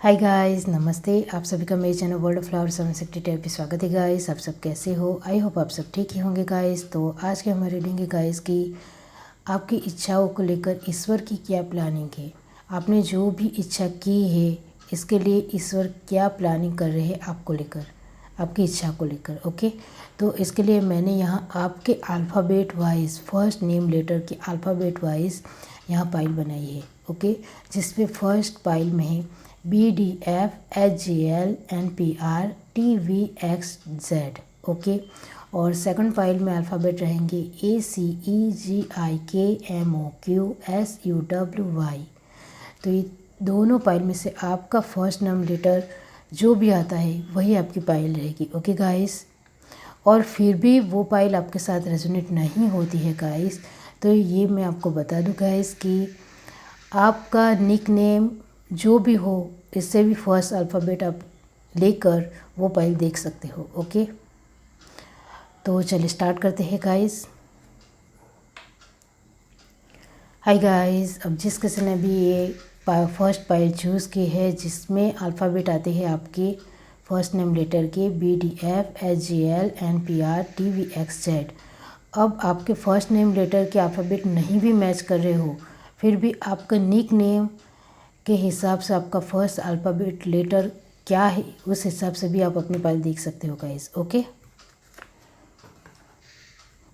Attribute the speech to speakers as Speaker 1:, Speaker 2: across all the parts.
Speaker 1: Hi guys, नमस्ते। आप सभी का मेरे चैनल वर्ल्ड ऑफ फ्लावर 760 पे स्वागत है गाइस। आप सब कैसे हो? आई होप आप सब ठीक ही होंगे गाइस। तो आज की हमारी रीडिंग है गाइस कि आपकी इच्छाओं को लेकर ईश्वर की क्या प्लानिंग है। आपने जो भी इच्छा की है इसके लिए ईश्वर क्या प्लानिंग कर रहे हैं आपको लेकर, आपकी इच्छा को लेकर। ओके, तो इसके लिए मैंने यहाँ आपके alphabet wise first name letter की अल्फ़ाबेट वाइज यहाँ पाइल बनाई है। ओके, जिसपे फर्स्ट पाइल में है BDFHGLNPRTVXZ। ओके, और सेकंड पाइल में अल्फ़ाबेट रहेंगे ACEGIKMOQSUWY। तो ये दोनों पाइल में से आपका फर्स्ट नेम लेटर जो भी आता है वही आपकी पाइल रहेगी। ओके गाइस, और फिर भी वो पाइल आपके साथ रेजोनेट नहीं होती है गाइस, तो ये मैं आपको बता दूं गाइस कि आपका निक नेम जो भी हो इससे भी फर्स्ट अल्फ़ाबेट आप लेकर वो पाइल देख सकते हो। ओके, तो चलिए स्टार्ट करते हैं गाइस। हाय गाइस, अब जिस किसी ने भी ये फर्स्ट पाइल चूज़ की है जिसमें अल्फ़ाबेट आते हैं आपके फर्स्ट नेम लेटर के BDFHGLNPRTVXZ, अब आपके फर्स्ट नेम लेटर के अल्फ़ाबेट नहीं भी मैच कर रहे हो फिर भी आपका निक नेम के हिसाब से आपका फर्स्ट अल्फ़ाबेट लेटर क्या है उस हिसाब से भी आप अपनी पाइल देख सकते हो गाइस। ओके,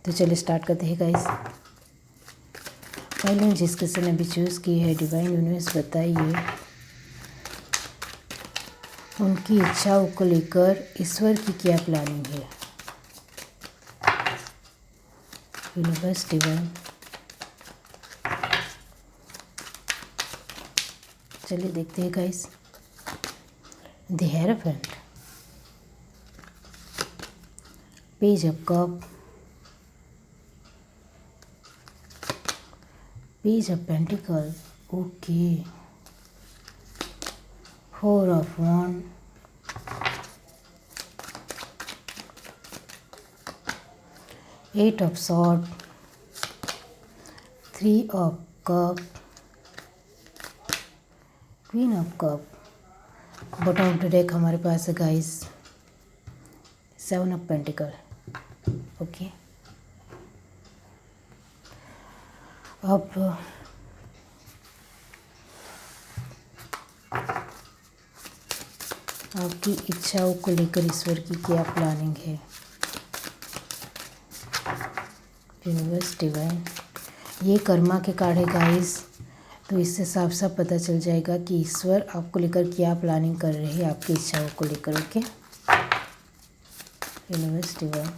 Speaker 1: तो चलिए स्टार्ट करते हैं गाइस। पाइल जिस किसी ने भी चूज़ की है डिवाइन यूनिवर्स बताइए उनकी इच्छाओं को लेकर ईश्वर की क्या प्लानिंग है। यूनिवर्स डिवाइन, चलिए देखते हैं guys. The hierophant, page of cup, page of pentacle, okay, four of wand, eight of sword, three of cup, queen of cup. Bottom of the deck हमारे पास है guys seven of pentacle. Okay, अब आपकी इच्छाओं को लेकर ईश्वर की क्या प्लानिंग है। यूनिवर्स डिवाइन, ये कर्मा के कार्ड है गाइस, तो इससे साफ साफ पता चल जाएगा कि ईश्वर आपको लेकर क्या प्लानिंग कर रहे हैं आपकी इच्छाओं को लेकर। Okay, universe divine,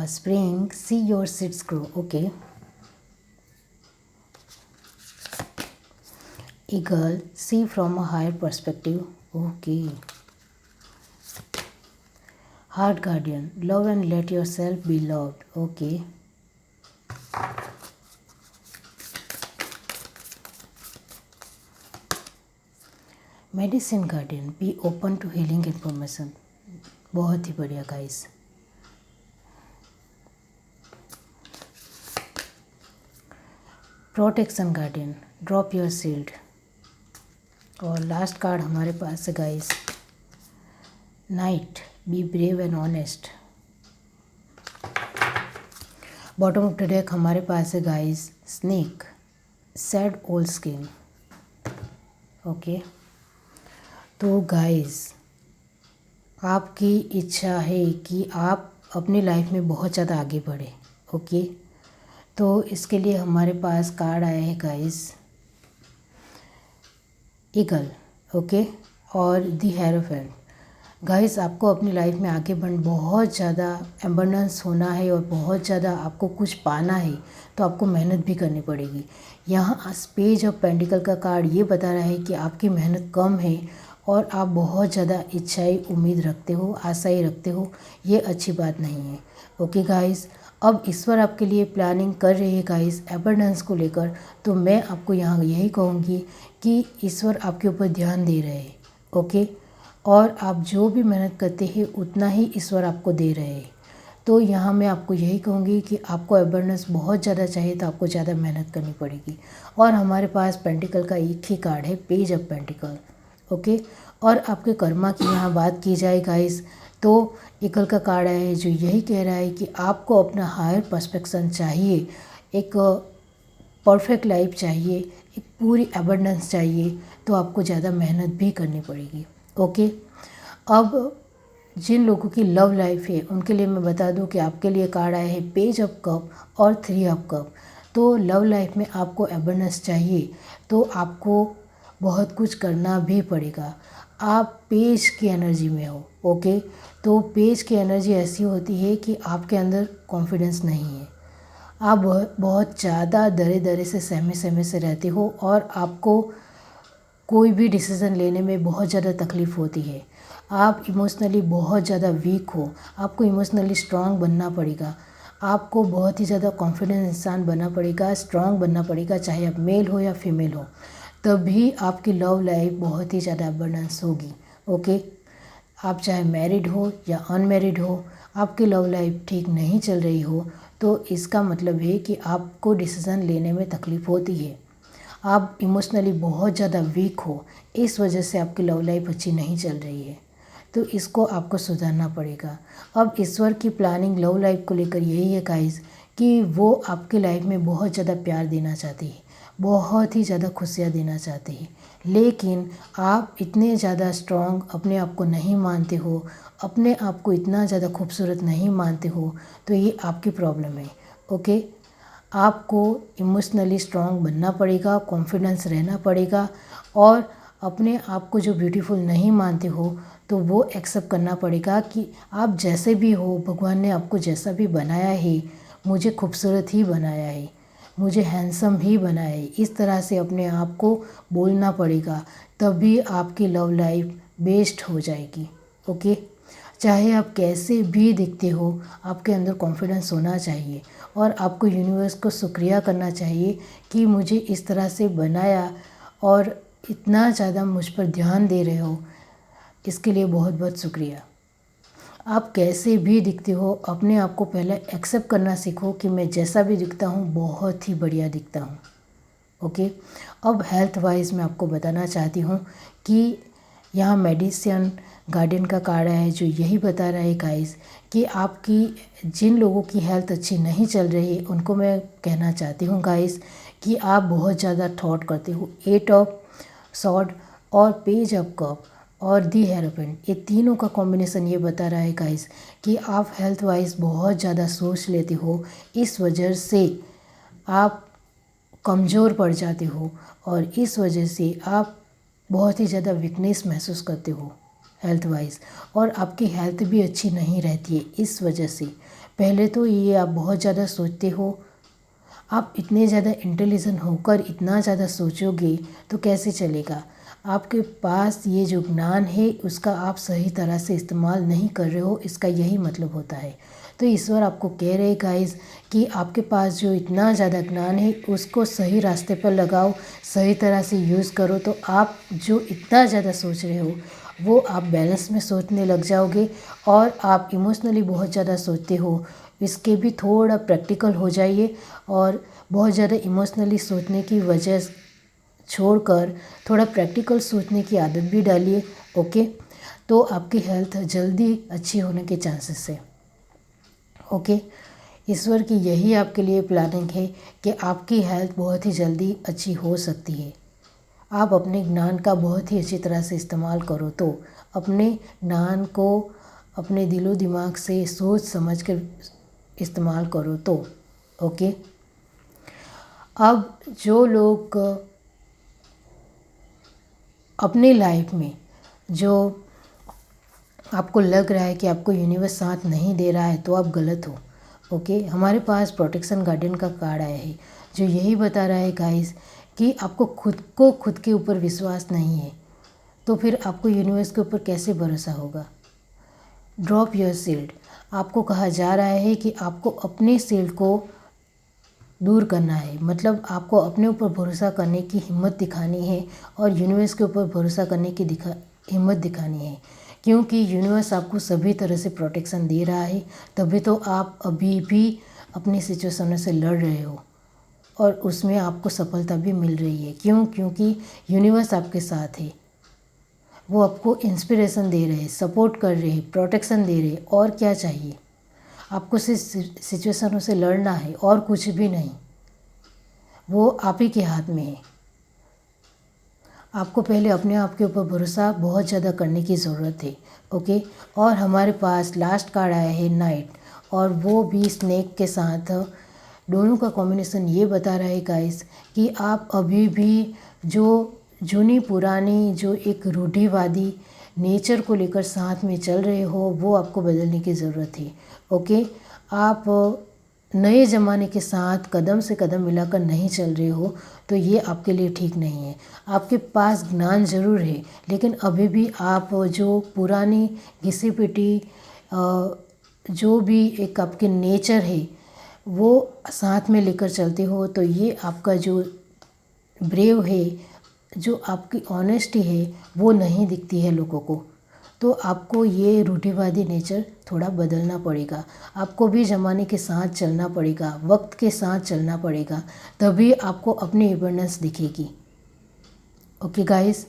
Speaker 1: spring see your seeds grow. Okay, eagle see from a higher perspective. Okay, heart guardian love and let your self be loved. Okay, medicine guardian be open to healing information. बहुत ही बढ़िया guys. Protection guardian drop your shield. और last card हमारे पास है guys knight be brave and honest. Bottom of the deck हमारे पास है guys snake shed old skin. Okay, तो गाइस आपकी इच्छा है कि आप अपनी लाइफ में बहुत ज़्यादा आगे बढ़े। ओके, तो इसके लिए हमारे पास कार्ड आया है गाइस ईगल। ओके, और दी हेरोफेंट। गाइस आपको अपनी लाइफ में आगे बढ़ बहुत ज़्यादा एबंडेंस होना है और बहुत ज़्यादा आपको कुछ पाना है तो आपको मेहनत भी करनी पड़ेगी। यहाँ पेज ऑफ पेंटिकल का कार्ड ये बता रहा है कि आपकी मेहनत कम है और आप बहुत ज़्यादा इच्छाएं उम्मीद रखते हो, आशाएं रखते हो, ये अच्छी बात नहीं है। ओके गाइस, अब ईश्वर आपके लिए प्लानिंग कर रही है गाइस एबंडेंस को लेकर, तो मैं आपको यहाँ यही कहूँगी कि ईश्वर आपके ऊपर ध्यान दे रहे हैं। ओके, और आप जो भी मेहनत करते हैं उतना ही ईश्वर आपको दे रहे हैं। तो यहाँ मैं आपको यही कहूँगी कि आपको अबंडेंस बहुत ज़्यादा चाहिए तो आपको ज़्यादा मेहनत करनी पड़ेगी। और हमारे पास पेंटिकल का एक ही कार्ड है, पेज ऑफ पेंटिकल। ओके, और आपके कर्मा की यहाँ बात की जाए गाइस, तो एकल का कार्ड है जो यही कह रहा है कि आपको अपना हायर पर्सपेक्शन चाहिए, एक परफेक्ट लाइफ चाहिए, एक पूरी अबंडेंस चाहिए, तो आपको ज़्यादा मेहनत भी करनी पड़ेगी। ओके, अब जिन लोगों की लव लाइफ है उनके लिए मैं बता दूं कि आपके लिए कार्ड आया है पेज ऑफ कप और 3 ऑफ कप। तो लव लाइफ में आपको अबंडेंस चाहिए तो आपको बहुत कुछ करना भी पड़ेगा। आप पेज की एनर्जी में हो। ओके, तो पेज की एनर्जी ऐसी होती है कि आपके अंदर कॉन्फिडेंस नहीं है, आप बहुत ज़्यादा डरे डरे से सहमे सहमे से रहते हो और आपको कोई भी डिसीज़न लेने में बहुत ज़्यादा तकलीफ़ होती है। आप इमोशनली बहुत ज़्यादा वीक हो, आपको इमोशनली स्ट्रांग बनना पड़ेगा, आपको बहुत ही ज़्यादा कॉन्फिडेंस इंसान बनना पड़ेगा, स्ट्रांग बनना पड़ेगा, चाहे आप मेल हो या फीमेल हो, तभी आपकी लव लाइफ बहुत ही ज़्यादा अबंडेंस होगी। ओके, आप चाहे मैरिड हो या अनमैरिड हो, आपकी लव लाइफ ठीक नहीं चल रही हो तो इसका मतलब है कि आपको डिसीज़न लेने में तकलीफ़ होती है, आप इमोशनली बहुत ज़्यादा वीक हो, इस वजह से आपकी लव लाइफ अच्छी नहीं चल रही है, तो इसको आपको सुधारना पड़ेगा। अब ईश्वर की प्लानिंग लव लाइफ को लेकर यही है गाइस कि वो आपकी लाइफ में बहुत ज़्यादा प्यार देना चाहती है, बहुत ही ज़्यादा खुशियाँ देना चाहती है, लेकिन आप इतने ज़्यादा स्ट्रांग अपने आप को नहीं मानते हो, अपने आप को इतना ज़्यादा खूबसूरत नहीं मानते हो, तो ये आपकी प्रॉब्लम है। ओके, आपको इमोशनली स्ट्रांग बनना पड़ेगा, कॉन्फिडेंस रहना पड़ेगा और अपने आप को जो ब्यूटीफुल नहीं मानते हो तो वो एक्सेप्ट करना पड़ेगा कि आप जैसे भी हो, भगवान ने आपको जैसा भी बनाया है, मुझे खूबसूरत ही बनाया है, मुझे हैंडसम ही बनाया है, इस तरह से अपने आप को बोलना पड़ेगा, तभी आपकी लव लाइफ बेस्ट हो जाएगी। ओके, चाहे आप कैसे भी दिखते हो, आपके अंदर कॉन्फिडेंस होना चाहिए और आपको यूनिवर्स को शुक्रिया करना चाहिए कि मुझे इस तरह से बनाया और इतना ज़्यादा मुझ पर ध्यान दे रहे हो, इसके लिए बहुत बहुत शुक्रिया। आप कैसे भी दिखते हो, अपने आप को पहले एक्सेप्ट करना सीखो कि मैं जैसा भी दिखता हूँ बहुत ही बढ़िया दिखता हूँ। ओके, अब हेल्थ वाइज मैं आपको बताना चाहती हूँ कि यहाँ मेडिसिन गार्डन का कार्ड है जो यही बता रहा है गाइस कि आपकी जिन लोगों की हेल्थ अच्छी नहीं चल रही है उनको मैं कहना चाहती हूँ गाइस कि आप बहुत ज़्यादा थॉट करते हो। 8 ऑफ सॉर्ड और पेज ऑफ कप और दी हेरोपेंट, ये तीनों का कॉम्बिनेशन ये बता रहा है गाइस कि आप हेल्थ वाइज बहुत ज़्यादा सोच लेते हो, इस वजह से आप कमज़ोर पड़ जाते हो और इस वजह से आप बहुत ही ज़्यादा वीकनेस महसूस करते हो हेल्थ वाइज और आपकी हेल्थ भी अच्छी नहीं रहती है। इस वजह से पहले तो ये आप बहुत ज़्यादा सोचते हो, आप इतने ज़्यादा इंटेलिजेंट होकर इतना ज़्यादा सोचोगे तो कैसे चलेगा। आपके पास ये जो ज्ञान है उसका आप सही तरह से इस्तेमाल नहीं कर रहे हो, इसका यही मतलब होता है। तो ईश्वर आपको कह रहे गाइस कि आपके पास जो इतना ज़्यादा ज्ञान है उसको सही रास्ते पर लगाओ, सही तरह से यूज़ करो, तो आप जो इतना ज़्यादा सोच रहे हो वो आप बैलेंस में सोचने लग जाओगे। और आप इमोशनली बहुत ज़्यादा सोचते हो, इसके भी थोड़ा प्रैक्टिकल हो जाइए और बहुत ज़्यादा इमोशनली सोचने की वजह छोड़कर थोड़ा प्रैक्टिकल सोचने की आदत भी डालिए। ओके, तो आपकी हेल्थ जल्दी अच्छी होने के चांसेस है। ओके, ईश्वर की यही आपके लिए प्लानिंग है कि आपकी हेल्थ बहुत ही जल्दी अच्छी हो सकती है। आप अपने ज्ञान का बहुत ही अच्छी तरह से इस्तेमाल करो तो अपने ज्ञान को अपने दिलो दिमाग से सोच समझ कर इस्तेमाल करो तो। ओके, अब जो लोग अपनी लाइफ में जो आपको लग रहा है कि आपको यूनिवर्स साथ नहीं दे रहा है तो आप गलत हो। ओके, हमारे पास प्रोटेक्शन गार्डन का कार्ड आया है जो यही बता रहा है गाइस कि आपको खुद के ऊपर विश्वास नहीं है तो फिर आपको यूनिवर्स के ऊपर कैसे भरोसा होगा। ड्रॉप योर शील्ड, आपको कहा जा रहा है कि आपको अपने शील्ड को दूर करना है, मतलब आपको अपने ऊपर भरोसा करने की हिम्मत दिखानी है और यूनिवर्स के ऊपर भरोसा करने की हिम्मत दिखानी है क्योंकि यूनिवर्स आपको सभी तरह से प्रोटेक्शन दे रहा है, तभी तो आप अभी भी अपनी सिचुएशनों से लड़ रहे हो और उसमें आपको सफलता भी मिल रही है। क्यों? क्योंकि यूनिवर्स आपके साथ है, वो आपको इंस्पिरेशन दे रहे हैं, सपोर्ट कर रहे हैं, प्रोटेक्शन दे रहे हैं। और क्या चाहिए? आपको सिर्फ सिचुएशनों से लड़ना है और कुछ भी नहीं, वो आप ही के हाथ में है। आपको पहले अपने आप के ऊपर भरोसा बहुत ज़्यादा करने की ज़रूरत है। ओके, और हमारे पास लास्ट कार्ड आया है नाइट, और वो भी स्नेक के साथ। दोनों का कॉम्बिनेशन ये बता रहा है गाइस कि आप अभी भी जो जूनी पुरानी जो एक रूढ़िवादी नेचर को लेकर साथ में चल रहे हो, वो आपको बदलने की ज़रूरत है। ओके, आप नए ज़माने के साथ कदम से कदम मिलाकर नहीं चल रहे हो, तो ये आपके लिए ठीक नहीं है। आपके पास ज्ञान ज़रूर है, लेकिन अभी भी आप जो पुरानी घिसी पिटी जो भी एक आपके नेचर है वो साथ में लेकर चलते हो, तो ये आपका जो ब्रेव है, जो आपकी ऑनेस्टी है, वो नहीं दिखती है लोगों को। तो आपको ये रूढ़िवादी नेचर थोड़ा बदलना पड़ेगा। आपको भी ज़माने के साथ चलना पड़ेगा, वक्त के साथ चलना पड़ेगा, तभी आपको अपनी अबंडेंस दिखेगी। ओके गाइस,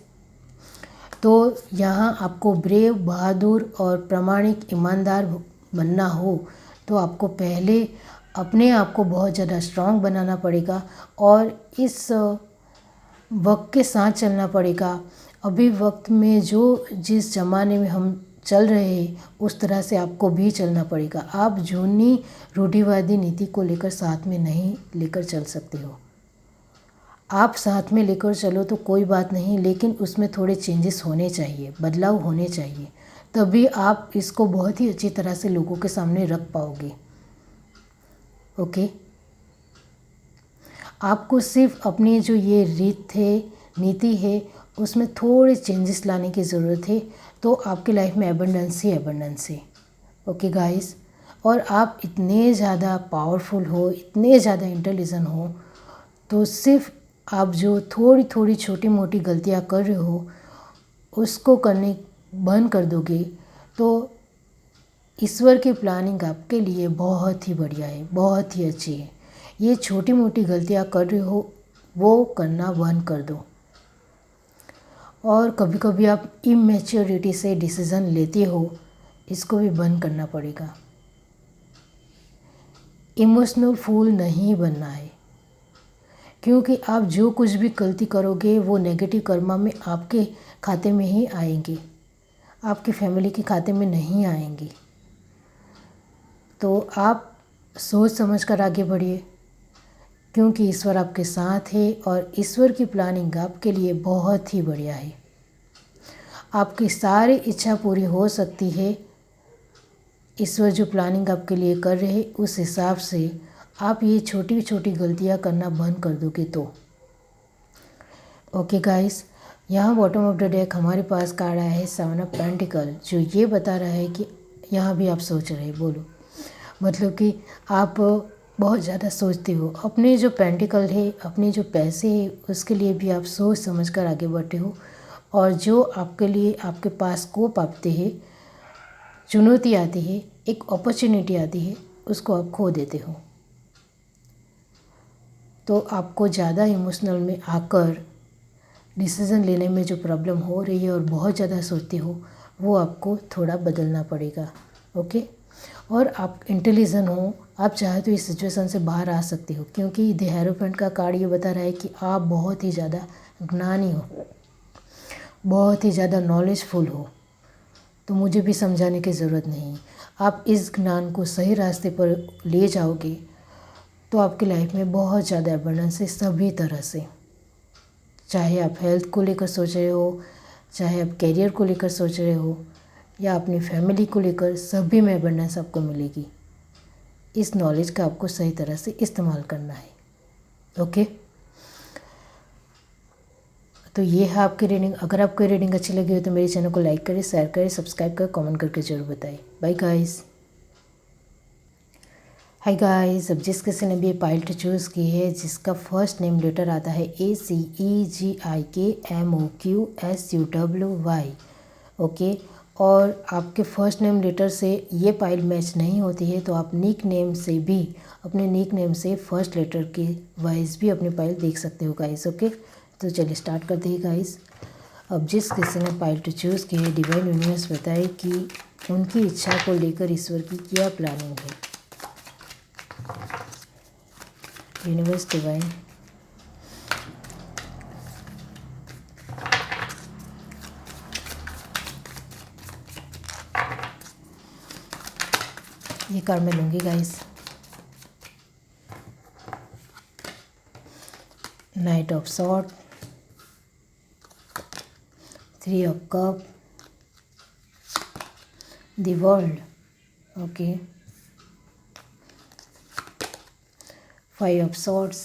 Speaker 1: तो यहाँ आपको ब्रेव, बहादुर और प्रामाणिक, ईमानदार बनना हो तो आपको पहले अपने आप को बहुत ज़्यादा स्ट्रांग बनाना पड़ेगा और इस वक्त के साथ चलना पड़ेगा। अभी वक्त में जो जिस ज़माने में हम चल रहे हैं उस तरह से आपको भी चलना पड़ेगा। आप जूनी रूढ़िवादी नीति को लेकर साथ में नहीं लेकर चल सकते हो। आप साथ में लेकर चलो तो कोई बात नहीं, लेकिन उसमें थोड़े चेंजेस होने चाहिए, बदलाव होने चाहिए, तभी आप इसको बहुत ही अच्छी तरह से लोगों के सामने रख पाओगे। ओके, आपको सिर्फ अपनी जो ये रीत है, नीति है, उसमें थोड़े चेंजेस लाने की ज़रूरत है, तो आपकी लाइफ में एबंडेंस ही एबंडेंस है। ओके गाइस, और आप इतने ज़्यादा पावरफुल हो, इतने ज़्यादा इंटेलिजेंट हो, तो सिर्फ आप जो थोड़ी थोड़ी छोटी मोटी गलतियां कर रहे हो उसको करने बंद कर दोगे, तो ईश्वर की प्लानिंग आपके लिए बहुत ही बढ़िया है, बहुत ही अच्छी है। ये छोटी मोटी गलतियां कर रहे हो वो करना बंद कर दो। और कभी कभी आप इमेच्योरिटी से डिसीज़न लेते हो, इसको भी बंद करना पड़ेगा। इमोशनल फूल नहीं बनना है, क्योंकि आप जो कुछ भी गलती करोगे वो नेगेटिव कर्मा में आपके खाते में ही आएंगे, आपकी फैमिली के खाते में नहीं आएंगी। तो आप सोच समझ कर आगे बढ़िए, क्योंकि ईश्वर आपके साथ है और ईश्वर की प्लानिंग आपके लिए बहुत ही बढ़िया है। आपकी सारी इच्छा पूरी हो सकती है। ईश्वर जो प्लानिंग आपके लिए कर रहे हैं उस हिसाब से आप ये छोटी छोटी गलतियां करना बंद कर दोगे तो। ओके गाइस, यहाँ बॉटम ऑफ द डेक हमारे पास कार्ड आया है 7 ऑफ पेंटिकल, जो ये बता रहा है कि यहाँ भी आप सोच रहे हैं, बोलो मतलब कि आप बहुत ज़्यादा सोचते हो। अपने जो पेंटिकल है, अपने जो पैसे है, उसके लिए भी आप सोच समझ कर आगे बढ़ते हो, और जो आपके लिए आपके पास स्कोप आते हैं, चुनौती आती है, एक अपॉर्चुनिटी आती है, उसको आप खो देते हो। तो आपको ज़्यादा इमोशनल में आकर डिसीज़न लेने में जो प्रॉब्लम हो रही है और बहुत ज़्यादा सोचते हो, वो आपको थोड़ा बदलना पड़ेगा। ओके, और आप इंटेलिजेंट हो, आप चाहे तो इस सिचुएशन से बाहर आ सकते हो, क्योंकि द हेरोफेंट का कार्ड ये बता रहा है कि आप बहुत ही ज़्यादा ज्ञानी हो, बहुत ही ज़्यादा नॉलेजफुल हो। तो मुझे भी समझाने की ज़रूरत नहीं। आप इस ज्ञान को सही रास्ते पर ले जाओगे तो आपकी लाइफ में बहुत ज़्यादा एबंडेंस है, सभी तरह से। चाहे आप हेल्थ को लेकर सोच रहे हो, चाहे आप करियर को लेकर सोच रहे हो, या अपनी फैमिली को लेकर, सभी में एबंडेंस आपको मिलेगी। इस नॉलेज का आपको सही तरह से इस्तेमाल करना है। ओके, तो ये है आपकी रीडिंग। अगर आपको रीडिंग अच्छी लगी हो तो मेरे चैनल को लाइक करें, शेयर करें, सब्सक्राइब करें, कमेंट करके ज़रूर बताएं। Bye guys. हाय गाइस, अब जिस किसी ने भी ये पाइल चूज़ की है, जिसका फर्स्ट नेम लेटर आता है ACEGIKMOQSUWY, ओके, और आपके फर्स्ट नेम लेटर से ये पाइल मैच नहीं होती है तो आप निक नेम से भी, अपने निक नेम से फर्स्ट लेटर के वाइज भी अपनी पाइल देख सकते हो गाइस। ओके, तो चलिए स्टार्ट करते हैं गाइस। अब जिस किसी ने पाइल टू चूज़ की है, डिवाइन यूनिवर्स बताए कि उनकी इच्छा को लेकर ईश्वर की क्या प्लानिंग है। यूनिवर्स डिवाइन, ये कार्ड मैं लूँगी guys. Knight of sword, 3 of cup, the world, okay, 5 of swords,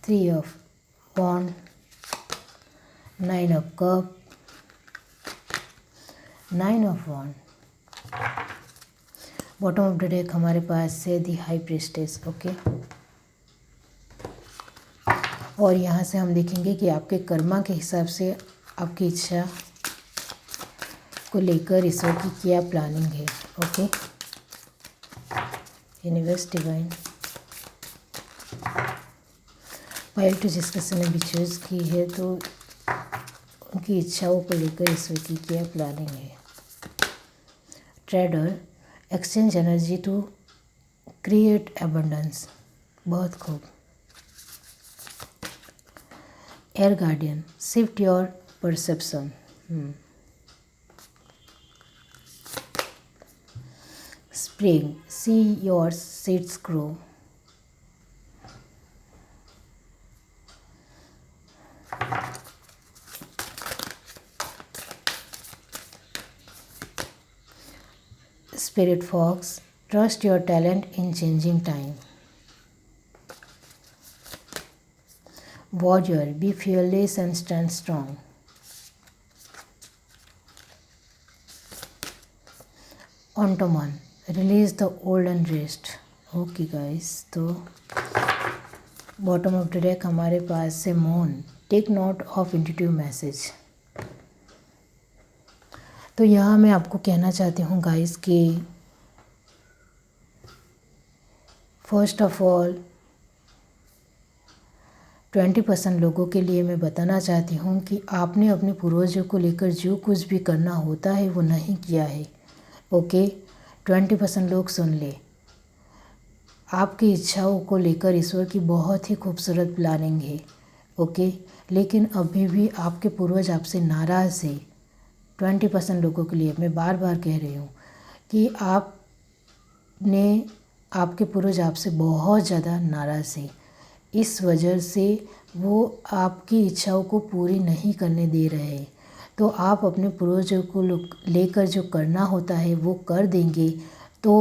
Speaker 1: 3 of wand, 9 of cup, 9 of wand. Bottom of the deck हमारे पास है दी हाई प्रीस्टेस। ओके, और यहाँ से हम देखेंगे कि आपके कर्मा के हिसाब से आपकी इच्छा को लेकर ईश्वर की क्या प्लानिंग है। Okay, universe divine, pile two जिस किसी ने भी चूज़ की है तो उनकी इच्छाओं को लेकर ईश्वर की क्या प्लानिंग है। Trader, exchange energy to create abundance, बहुत खूब। Air guardian, shift your perception, spring, see your seeds grow, Spirit Fox, trust your talent in changing time. Warrior, be fearless and stand strong. Ontoman, release the old and rest. Okay guys, तो bottom of the deck हमारे पास से moon, take note of intuitive message. तो यहाँ मैं आपको कहना चाहती हूँ गाइस कि फर्स्ट ऑफ ऑल 20% लोगों के लिए मैं बताना चाहती हूँ कि आपने अपने पूर्वजों को लेकर जो कुछ भी करना होता है वो नहीं किया है। ओके, 20% लोग सुन ले, आपकी इच्छाओं को लेकर ईश्वर की बहुत ही खूबसूरत प्लानिंग है। ओके, लेकिन अभी भी आपके पूर्वज आपसे नाराज़ है। 20% लोगों के लिए मैं बार बार कह रही हूँ कि आपके पूर्वज आपसे बहुत ज़्यादा नाराज़ है। इस वजह से वो आपकी इच्छाओं को पूरी नहीं करने दे रहे। तो आप अपने पूर्वजों को लेकर जो करना होता है वो कर देंगे तो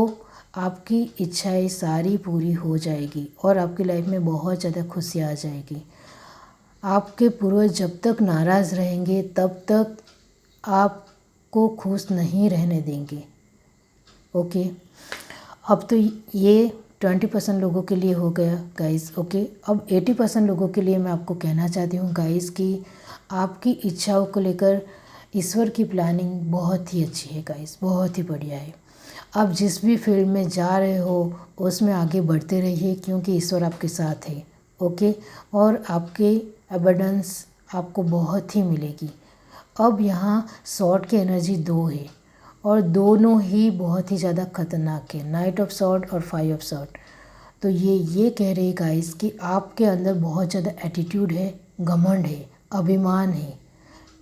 Speaker 1: आपकी इच्छाएं सारी पूरी हो जाएगी और आपकी लाइफ में बहुत ज़्यादा खुशी आ जाएगी। आपके पूर्वज जब तक नाराज़ रहेंगे तब तक आपको खुश नहीं रहने देंगे। ओके, अब तो ये 20% लोगों के लिए हो गया गाइस। ओके, अब 80% लोगों के लिए मैं आपको कहना चाहती हूँ गाइस कि आपकी इच्छाओं को लेकर ईश्वर की प्लानिंग बहुत ही अच्छी है गाइस, बहुत ही बढ़िया है। आप जिस भी फील्ड में जा रहे हो उसमें आगे बढ़ते रहिए क्योंकि ईश्वर आपके साथ है। ओके, और आपके एबंडेंस आपको बहुत ही मिलेगी। अब यहाँ सॉर्ड की एनर्जी 2 है और दोनों ही बहुत ही ज़्यादा खतरनाक है, नाइट ऑफ सॉर्ड और 5 ऑफ सॉर्ड। तो ये कह रहे गाइस कि आपके अंदर बहुत ज़्यादा एटीट्यूड है, घमंड है, अभिमान है।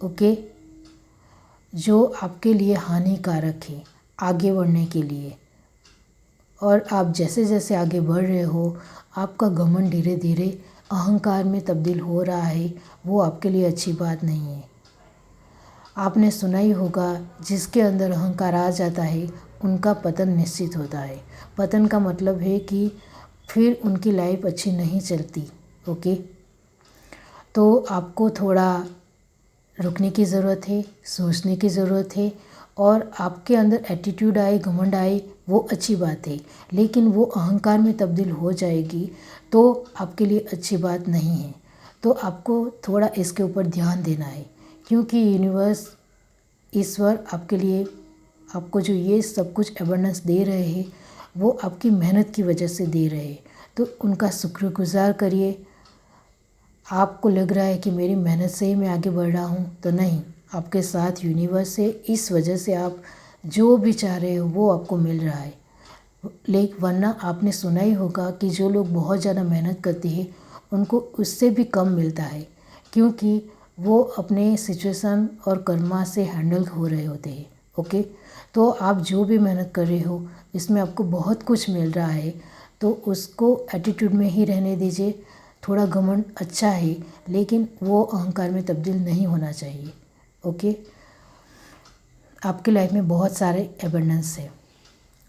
Speaker 1: ओके, जो आपके लिए हानिकारक है आगे बढ़ने के लिए। और आप जैसे जैसे आगे बढ़ रहे हो आपका घमंड धीरे धीरे अहंकार में तब्दील हो रहा है, वो आपके लिए अच्छी बात नहीं है। आपने सुना ही होगा जिसके अंदर अहंकार आ जाता है उनका पतन निश्चित होता है। पतन का मतलब है कि फिर उनकी लाइफ अच्छी नहीं चलती। ओके, तो आपको थोड़ा रुकने की ज़रूरत है, सोचने की ज़रूरत है। और आपके अंदर एटीट्यूड आए, घमंड आए, वो अच्छी बात है, लेकिन वो अहंकार में तब्दील हो जाएगी तो आपके लिए अच्छी बात नहीं है। तो आपको थोड़ा इसके ऊपर ध्यान देना है, क्योंकि यूनिवर्स, ईश्वर आपके लिए, आपको जो ये सब कुछ अबंडेंस दे रहे हैं वो आपकी मेहनत की वजह से दे रहे हैं। तो उनका शुक्रगुजार करिए। आपको लग रहा है कि मेरी मेहनत से ही मैं आगे बढ़ रहा हूँ, तो नहीं, आपके साथ यूनिवर्स है, इस वजह से आप जो भी चाह रहे हो वो आपको मिल रहा है। लेकिन वरना आपने सुना ही होगा कि जो लोग बहुत ज़्यादा मेहनत करते हैं उनको उससे भी कम मिलता है, क्योंकि वो अपने सिचुएशन और कर्मा से हैंडल हो रहे होते हैं। ओके, तो आप जो भी मेहनत कर रहे हो इसमें आपको बहुत कुछ मिल रहा है, तो उसको एटीट्यूड में ही रहने दीजिए। थोड़ा घमंड अच्छा है, लेकिन वो अहंकार में तब्दील नहीं होना चाहिए। ओके, आपकी लाइफ में बहुत सारे एबंडेंस है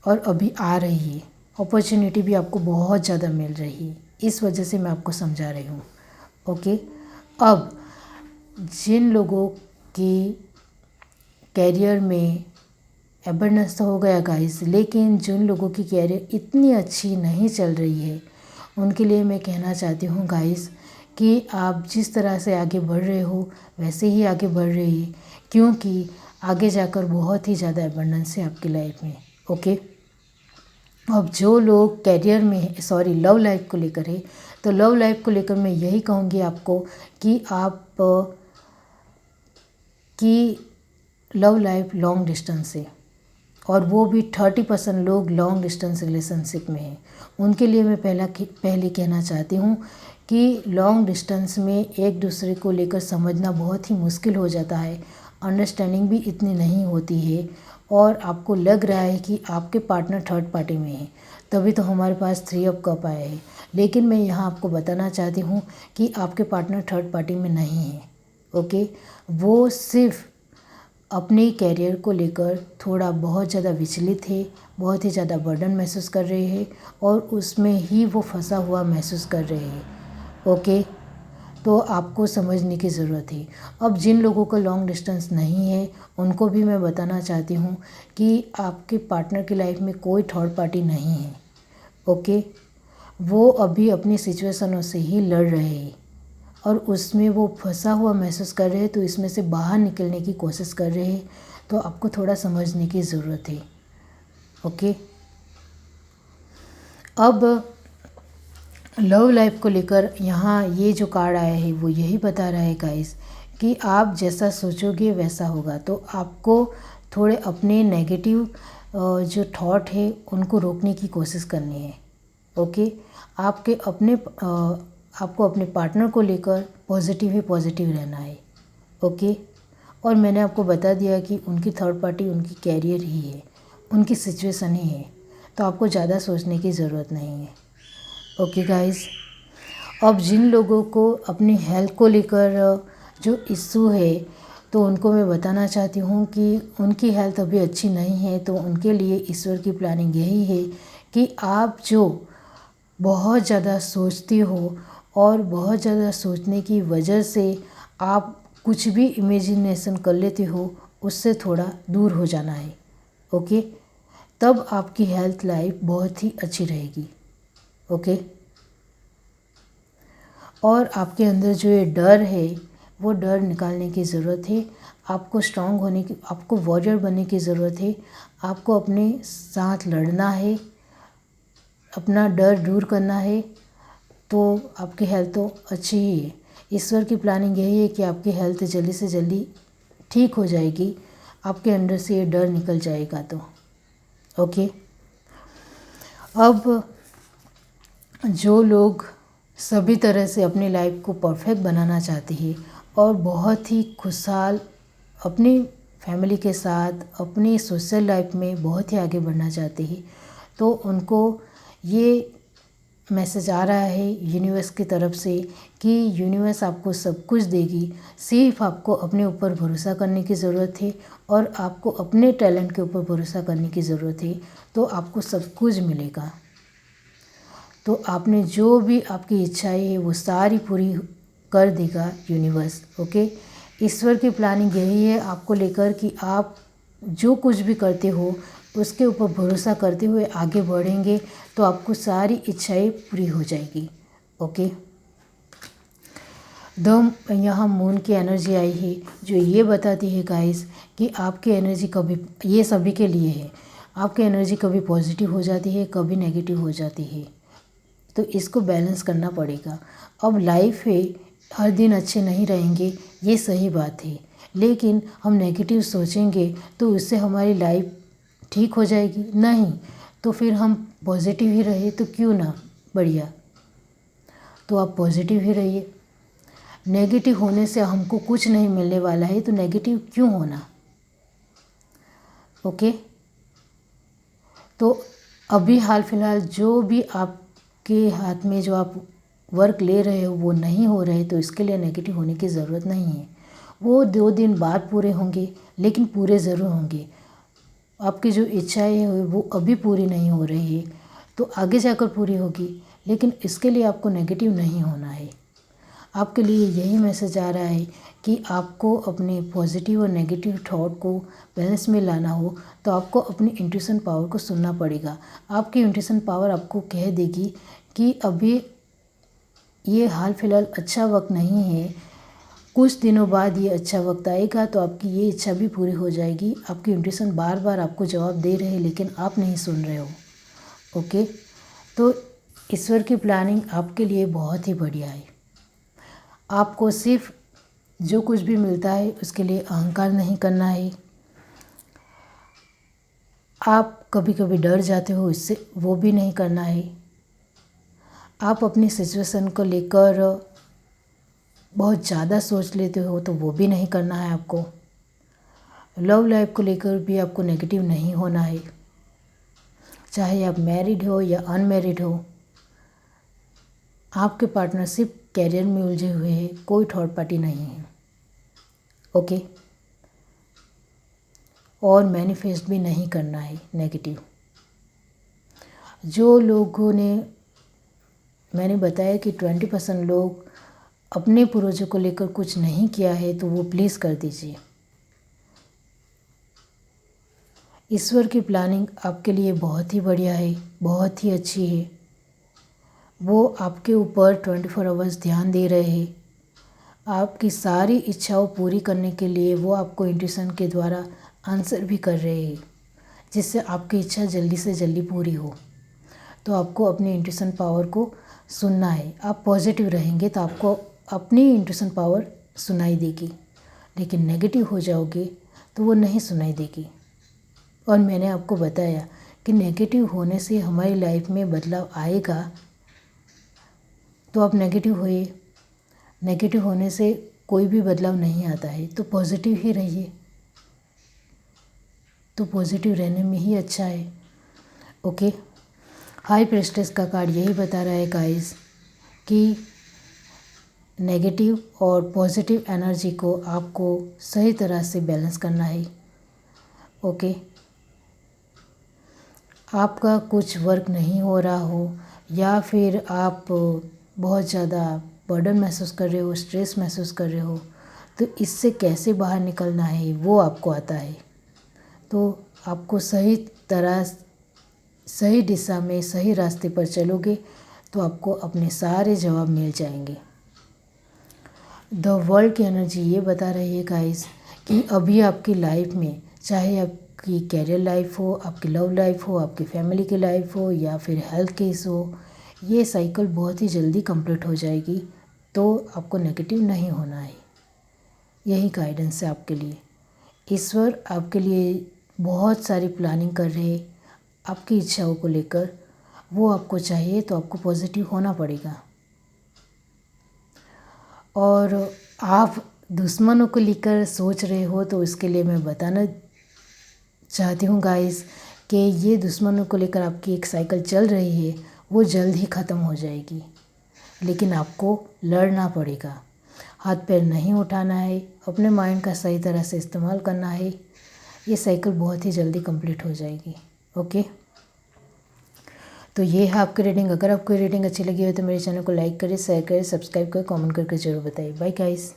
Speaker 1: और अभी आ रही है, अपॉर्चुनिटी भी आपको बहुत ज़्यादा मिल रही है, इस वजह से मैं आपको समझा रही हूँ। ओके, अब जिन लोगों की कैरियर में एबंडेंस तो हो गया गाइस, लेकिन जिन लोगों की कैरियर इतनी अच्छी नहीं चल रही है उनके लिए मैं कहना चाहती हूँ गाइस कि आप जिस तरह से आगे बढ़ रहे हो वैसे ही आगे बढ़ रही है, क्योंकि आगे जाकर बहुत ही ज़्यादा एबंडेंस है आपकी लाइफ में। ओके, अब जो लोग कैरियर में लव लाइफ को लेकर है, तो लव लाइफ को लेकर मैं यही कहूँगी आपको कि लव लाइफ लॉन्ग डिस्टेंस है, और वो भी 30% लोग लॉन्ग डिस्टेंस रिलेशनशिप में हैं। उनके लिए मैं पहले कहना चाहती हूँ कि लॉन्ग डिस्टेंस में एक दूसरे को लेकर समझना बहुत ही मुश्किल हो जाता है, अंडरस्टैंडिंग भी इतनी नहीं होती है, और आपको लग रहा है कि आपके पार्टनर थर्ड पार्टी में है, तभी तो हमारे पास 3 ऑफ कप आया है। लेकिन मैं यहाँ आपको बताना चाहती हूँ कि आपके पार्टनर थर्ड पार्टी में नहीं है। ओके, वो सिर्फ अपने कैरियर को लेकर थोड़ा बहुत ज़्यादा विचलित है, बहुत ही ज़्यादा बर्डन महसूस कर रहे हैं, और उसमें ही वो फंसा हुआ महसूस कर रहे हैं। ओके, तो आपको समझने की ज़रूरत है। अब जिन लोगों का लॉन्ग डिस्टेंस नहीं है उनको भी मैं बताना चाहती हूँ कि आपके पार्टनर की लाइफ में कोई थर्ड पार्टी नहीं है। ओके, वो अभी अपनी सिचुएशनों से ही लड़ रहे हैं और उसमें वो फंसा हुआ महसूस कर रहे हैं, तो इसमें से बाहर निकलने की कोशिश कर रहे हैं, तो आपको थोड़ा समझने की ज़रूरत है। ओके, अब लव लाइफ को लेकर यहाँ ये जो कार्ड आया है वो यही बता रहा है गाइस कि आप जैसा सोचोगे वैसा होगा। तो आपको थोड़े अपने नेगेटिव जो थॉट है उनको रोकने की कोशिश करनी है। ओके, आपको अपने पार्टनर को लेकर पॉजिटिव रहना है। ओके, और मैंने आपको बता दिया कि उनकी थर्ड पार्टी उनकी कैरियर ही है, उनकी सिचुएशन ही है, तो आपको ज़्यादा सोचने की ज़रूरत नहीं है। ओके गाइस, अब जिन लोगों को अपनी हेल्थ को लेकर जो इश्यू है, तो उनको मैं बताना चाहती हूँ कि उनकी हेल्थ अभी अच्छी नहीं है, तो उनके लिए ईश्वर की प्लानिंग यही है कि आप जो बहुत ज़्यादा सोचते हो और बहुत ज़्यादा सोचने की वजह से आप कुछ भी इमेजिनेशन कर लेते हो, उससे थोड़ा दूर हो जाना है। ओके, तब आपकी हेल्थ लाइफ बहुत ही अच्छी रहेगी। ओके, और आपके अंदर जो ये डर है वो डर निकालने की ज़रूरत है। आपको स्ट्रांग होने की, आपको वॉरियर बनने की ज़रूरत है। आपको अपने साथ लड़ना है, अपना डर दूर करना है, तो आपकी हेल्थ तो अच्छी ही है। ईश्वर की प्लानिंग यही है कि आपकी हेल्थ जल्दी से जल्दी ठीक हो जाएगी, आपके अंदर से ये डर निकल जाएगा। तो ओके, अब जो लोग सभी तरह से अपनी लाइफ को परफेक्ट बनाना चाहते हैं और बहुत ही खुशहाल अपनी फैमिली के साथ अपनी सोशल लाइफ में बहुत ही आगे बढ़ना चाहते हैं, तो उनको ये मैसेज आ रहा है यूनिवर्स की तरफ से कि यूनिवर्स आपको सब कुछ देगी, सिर्फ आपको अपने ऊपर भरोसा करने की ज़रूरत है और आपको अपने टैलेंट के ऊपर भरोसा करने की ज़रूरत है, तो आपको सब कुछ मिलेगा। तो आपने जो भी आपकी इच्छाएं है वो सारी पूरी कर देगा यूनिवर्स। ओके, ईश्वर की प्लानिंग यही है आपको लेकर कि आप जो कुछ भी करते हो उसके ऊपर भरोसा करते हुए आगे बढ़ेंगे, तो आपको सारी इच्छाएं पूरी हो जाएगी। ओके, यहाँ मून की एनर्जी आई है जो ये बताती है गाइस कि आपकी एनर्जी कभी, ये सभी के लिए है, आपकी एनर्जी कभी पॉजिटिव हो जाती है, कभी नेगेटिव हो जाती है। तो इसको बैलेंस करना पड़ेगा। अब लाइफ है, हर दिन अच्छे नहीं रहेंगे, ये सही बात है, लेकिन हम नेगेटिव सोचेंगे तो उससे हमारी लाइफ ठीक हो जाएगी नहीं, तो फिर हम पॉजिटिव ही रहे तो क्यों ना, बढ़िया। तो आप पॉजिटिव ही रहिए। नेगेटिव होने से हमको कुछ नहीं मिलने वाला है, तो नेगेटिव क्यों होना। ओके, तो अभी हाल फिलहाल जो भी आपके हाथ में जो आप वर्क ले रहे हो वो नहीं हो रहे, तो इसके लिए नेगेटिव होने की ज़रूरत नहीं है। वो 2 दिन बाद पूरे होंगे, लेकिन पूरे ज़रूर होंगे। आपकी जो इच्छाएं हैं वो अभी पूरी नहीं हो रही है, तो आगे जाकर पूरी होगी, लेकिन इसके लिए आपको नेगेटिव नहीं होना है। आपके लिए यही मैसेज आ रहा है कि आपको अपने पॉजिटिव और नेगेटिव थॉट को बैलेंस में लाना हो, तो आपको अपनी इंट्यूशन पावर को सुनना पड़ेगा। आपकी इंट्यूशन पावर आपको कह देगी कि अभी ये हाल फिलहाल अच्छा वक्त नहीं है, कुछ दिनों बाद ये अच्छा वक्त आएगा, तो आपकी ये इच्छा भी पूरी हो जाएगी। आपकी इंट्यूशन बार बार आपको जवाब दे रहे हैं, लेकिन आप नहीं सुन रहे हो। ओके, तो ईश्वर की प्लानिंग आपके लिए बहुत ही बढ़िया है। आपको सिर्फ जो कुछ भी मिलता है उसके लिए अहंकार नहीं करना है। आप कभी कभी डर जाते हो, इससे वो भी नहीं करना है। आप अपनी सिचुएशन को लेकर बहुत ज़्यादा सोच लेते हो, तो वो भी नहीं करना है आपको। लव लाइफ को लेकर भी आपको नेगेटिव नहीं होना है, चाहे आप मैरिड हो या अनमैरिड हो। आपके पार्टनरशिप कैरियर में उलझे हुए हैं, कोई थर्ड पार्टी नहीं है। ओके, और मैनिफेस्ट भी नहीं करना है नेगेटिव। जो लोगों ने, मैंने बताया कि 20% लोग अपने पूर्वजों को लेकर कुछ नहीं किया है, तो वो प्लीज़ कर दीजिए। ईश्वर की प्लानिंग आपके लिए बहुत ही बढ़िया है, बहुत ही अच्छी है। वो आपके ऊपर 24 आवर्स ध्यान दे रहे हैं। आपकी सारी इच्छाओं पूरी करने के लिए वो आपको इंट्यूशन के द्वारा आंसर भी कर रहे हैं, जिससे आपकी इच्छा जल्दी से जल्दी पूरी हो। तो आपको अपनी इंट्यूशन पावर को सुनना है। आप पॉजिटिव रहेंगे तो आपको अपनी इंट्यूशन पावर सुनाई देगी, लेकिन नेगेटिव हो जाओगे तो वो नहीं सुनाई देगी। और मैंने आपको बताया कि नेगेटिव होने से हमारी लाइफ में बदलाव आएगा, तो आप नेगेटिव होइए। नेगेटिव होने से कोई भी बदलाव नहीं आता है, तो पॉजिटिव ही रहिए। तो पॉजिटिव रहने में ही अच्छा है। ओके, हाई प्रेस्टेस का कार्ड यही बता रहा है गाइस कि नेगेटिव और पॉजिटिव एनर्जी को आपको सही तरह से बैलेंस करना है। ओके, आपका कुछ वर्क नहीं हो रहा हो, या फिर आप बहुत ज़्यादा बर्डन महसूस कर रहे हो, स्ट्रेस महसूस कर रहे हो, तो इससे कैसे बाहर निकलना है वो आपको आता है। तो आपको सही तरह, सही दिशा में, सही रास्ते पर चलोगे तो आपको अपने सारे जवाब मिल जाएंगे। द वर्ल्ड की एनर्जी ये बता रही है गाइस कि अभी आपकी लाइफ में, चाहे आपकी कैरियर लाइफ हो, आपकी लव लाइफ हो, आपकी फैमिली की लाइफ हो, या फिर हेल्थ केस हो, ये साइकिल बहुत ही जल्दी कंप्लीट हो जाएगी। तो आपको नेगेटिव नहीं होना है। यही गाइडेंस है आपके लिए। ईश्वर आपके लिए बहुत सारी प्लानिंग कर रहे हैं आपकी इच्छाओं को लेकर। वो आपको चाहिए तो आपको पॉजिटिव होना पड़ेगा। और आप दुश्मनों को लेकर सोच रहे हो, तो इसके लिए मैं बताना चाहती हूँ गाइस कि ये दुश्मनों को लेकर आपकी एक साइकिल चल रही है, वो जल्द ही ख़त्म हो जाएगी, लेकिन आपको लड़ना पड़ेगा। हाथ पैर नहीं उठाना है, अपने माइंड का सही तरह से इस्तेमाल करना है। ये साइकिल बहुत ही जल्दी कंप्लीट हो जाएगी। ओके, तो ये है आपकी रीडिंग। अगर आपको रीडिंग अच्छी लगी हो तो मेरे चैनल को लाइक करें, शेयर करें, सब्सक्राइब करें, कमेंट करके जरूर बताइए। Bye guys.